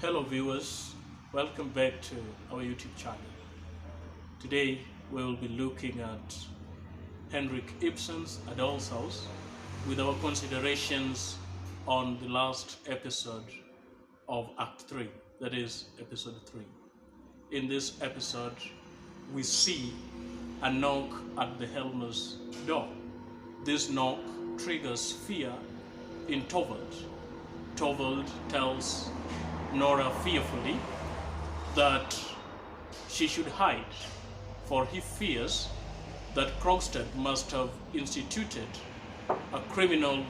Hello viewers, welcome back to our YouTube channel. Today we will be looking at Henrik Ibsen's A Doll's House with our considerations on the last episode of Act 3, that is episode 3. In this episode, we see a knock at the Helmer's door. This knock triggers fear in Torvald. Torvald tells Nora fearfully that she should hide, for he fears that Krogstad must have instituted a criminal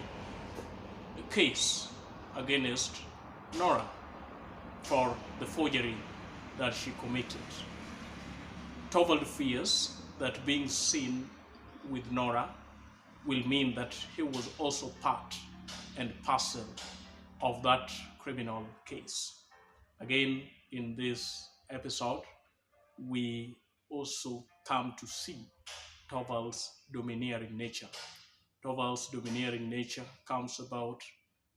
case against Nora for the forgery that she committed. Torvald fears that being seen with Nora will mean that he was also part and parcel of that criminal case. Again, in this episode, we also come to see Torvald's domineering nature. Torvald's domineering nature comes about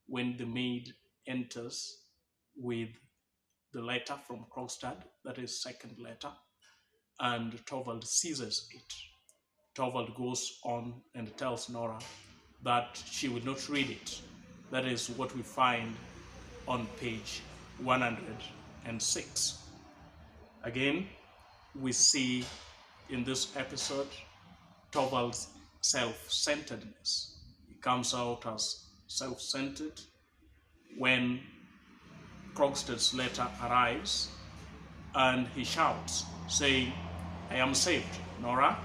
when the maid enters with the letter from Krogstad, that is second letter, and Torvald seizes it. Torvald goes on and tells Nora that she will not read it. That is what we find on page 106. Again, we see in this episode Torvald's self-centeredness. He comes out as self-centered when Krogstad's letter arrives and he shouts, saying, "I am saved, Nora,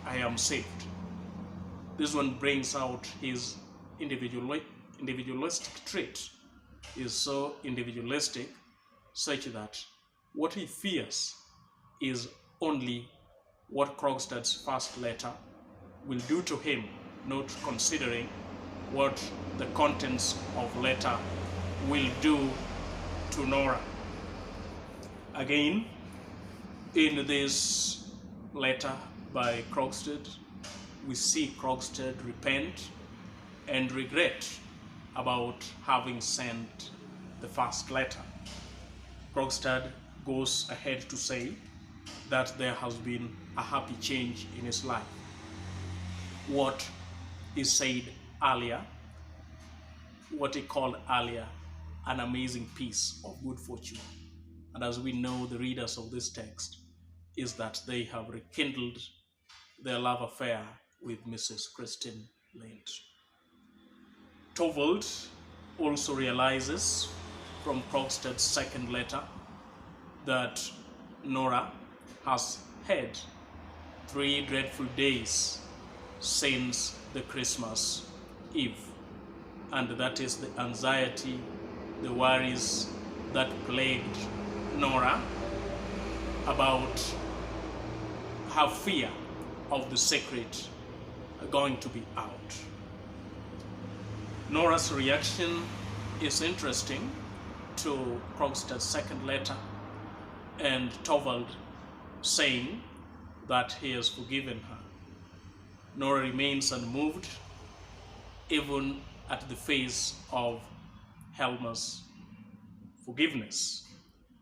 I am saved." This one brings out his individualistic trait. Is so individualistic such that what he fears is only what Krogstad's first letter will do to him, not considering what the contents of letter will do to Nora. Again, in this letter by Krogstad, we see Krogstad repent and regret about having sent the first letter. Krogstad goes ahead to say that there has been a happy change in his life. What he said earlier, what he called earlier, an amazing piece of good fortune. And as we know, the readers of this text, is that they have rekindled their love affair with Mrs. Christine Lind. Torvald also realizes from Krogstad's second letter that Nora has had 3 dreadful days since the Christmas Eve, and that is the anxiety, the worries that plagued Nora about her fear of the secret going to be out. Nora's reaction is interesting to Krogstad's second letter and Torvald saying that he has forgiven her. Nora remains unmoved even at the face of Helmer's forgiveness.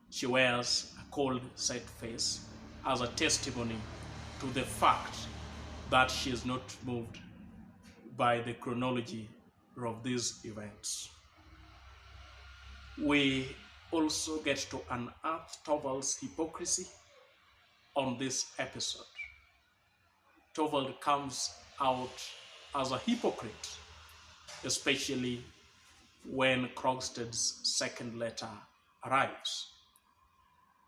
She wears a cold, set face as a testimony to the fact that she is not moved by the chronology of these events. We also get to unearth Torvald's hypocrisy on this episode. Torvald comes out as a hypocrite, especially when Krogstad's second letter arrives.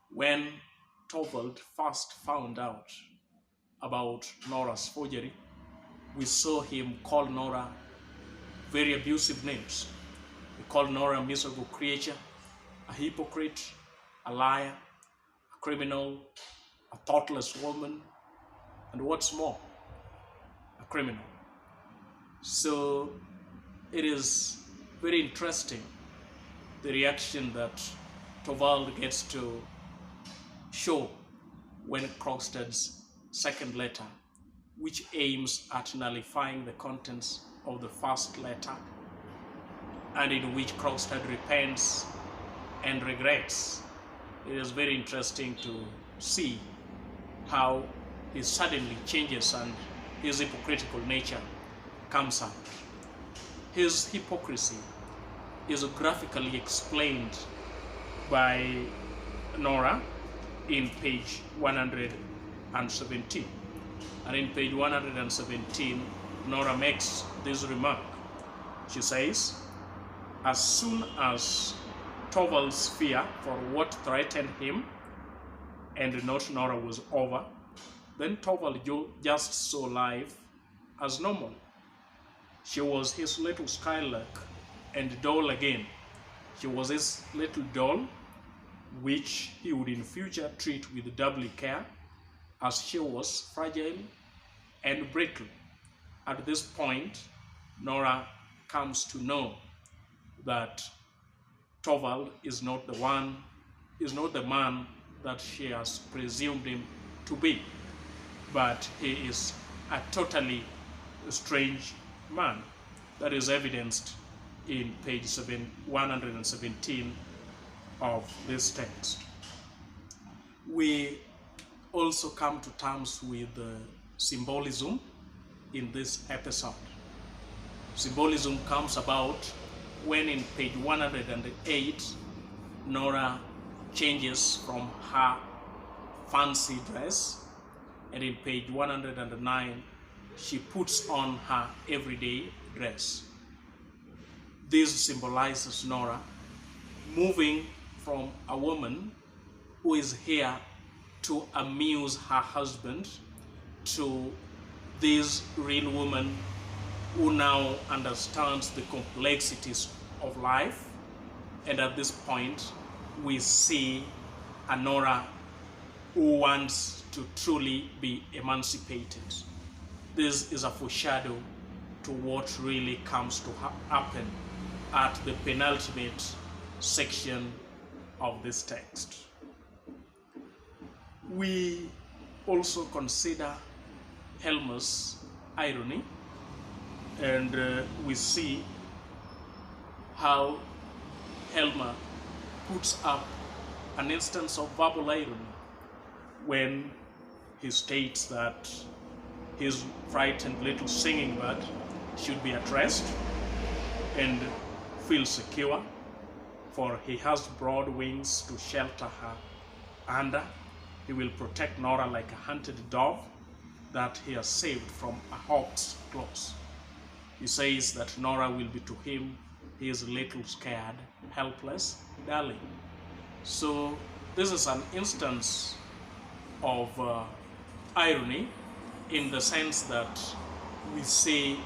When Torvald first found out about Nora's forgery, we saw him call Nora very abusive names. He called Nora a miserable creature, a hypocrite, a liar, a criminal, a thoughtless woman, and what's more, a criminal. So it is very interesting the reaction that Torvald gets to show when Krogstad's second letter, which aims at nullifying the contents of the first letter, and in which Krogstad repents and regrets. It is very interesting to see how he suddenly changes and his hypocritical nature comes out. His hypocrisy is graphically explained by Nora in page 117. And in page 117, Nora makes this remark. She says, as soon as Torvald's fear for what threatened him and not Nora was over, then Torvald just saw life as normal. She was his little skylark and doll again. She was his little doll, which he would in future treat with doubly care, as she was fragile and brittle. At this point, Nora comes to know that Torvald is not the man that she has presumed him to be, but he is a totally strange man. That is evidenced in page 117 of this text. We also come to terms with symbolism in this episode. Symbolism comes about when in page 108, Nora changes from her fancy dress, and in page 109, she puts on her everyday dress. This symbolizes Nora moving from a woman who is here to amuse her husband to this real woman who now understands the complexities of life. And at this point, we see a Nora who wants to truly be emancipated. This is a foreshadow to what really comes to happen at the penultimate section of this text. We also consider Helmer's irony, and we see how Helmer puts up an instance of verbal irony when he states that his frightened little singing bird should be at rest and feel secure, for he has broad wings to shelter her under. He will protect Nora like a hunted dove that he has saved from a hawk's claws. He says that Nora will be to him his little scared, helpless darling. So this is an instance of irony, in the sense that we see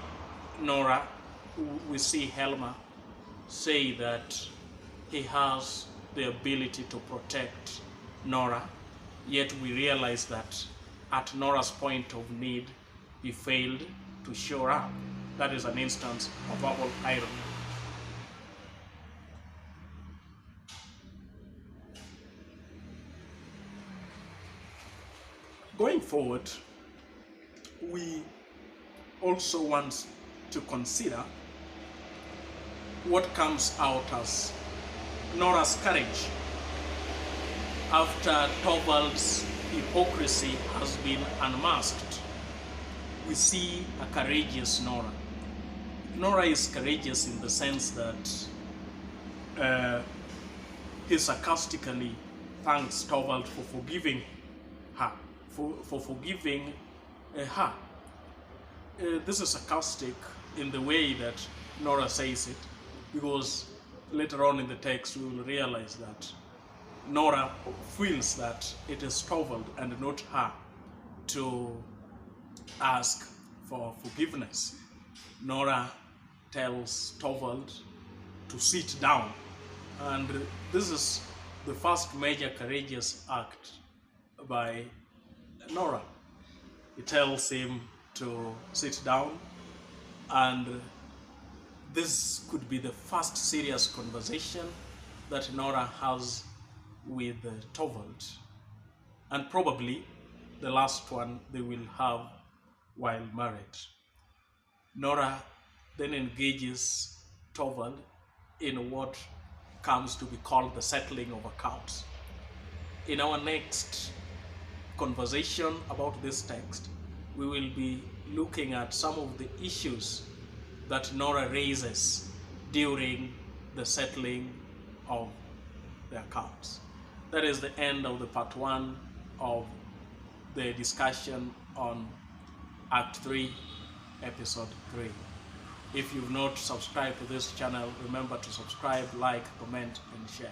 Helmer say that he has the ability to protect Nora, yet we realize that at Nora's point of need, he failed to show up. That is an instance of verbal irony. Going forward, we also want to consider what comes out as Nora's courage after Torvald's hypocrisy has been unmasked. We see a courageous Nora. Nora is courageous in the sense that he sarcastically thanks Torvald for forgiving her, for forgiving her. This is sarcastic in the way that Nora says it, because later on in the text we will realize that Nora feels that it is Torvald and not her to ask for forgiveness. Nora tells Torvald to sit down, and this is the first major courageous act by Nora. He tells him to sit down, and this could be the first serious conversation that Nora has with Torvald, and probably the last one they will have while married. Nora then engages Torvald in what comes to be called the settling of accounts. In our next conversation about this text, we will be looking at some of the issues that Nora raises during the settling of the accounts. That is the end of the part 1 of the discussion on Act 3, Episode 3. If you've not subscribed to this channel, remember to subscribe, like, comment, and share.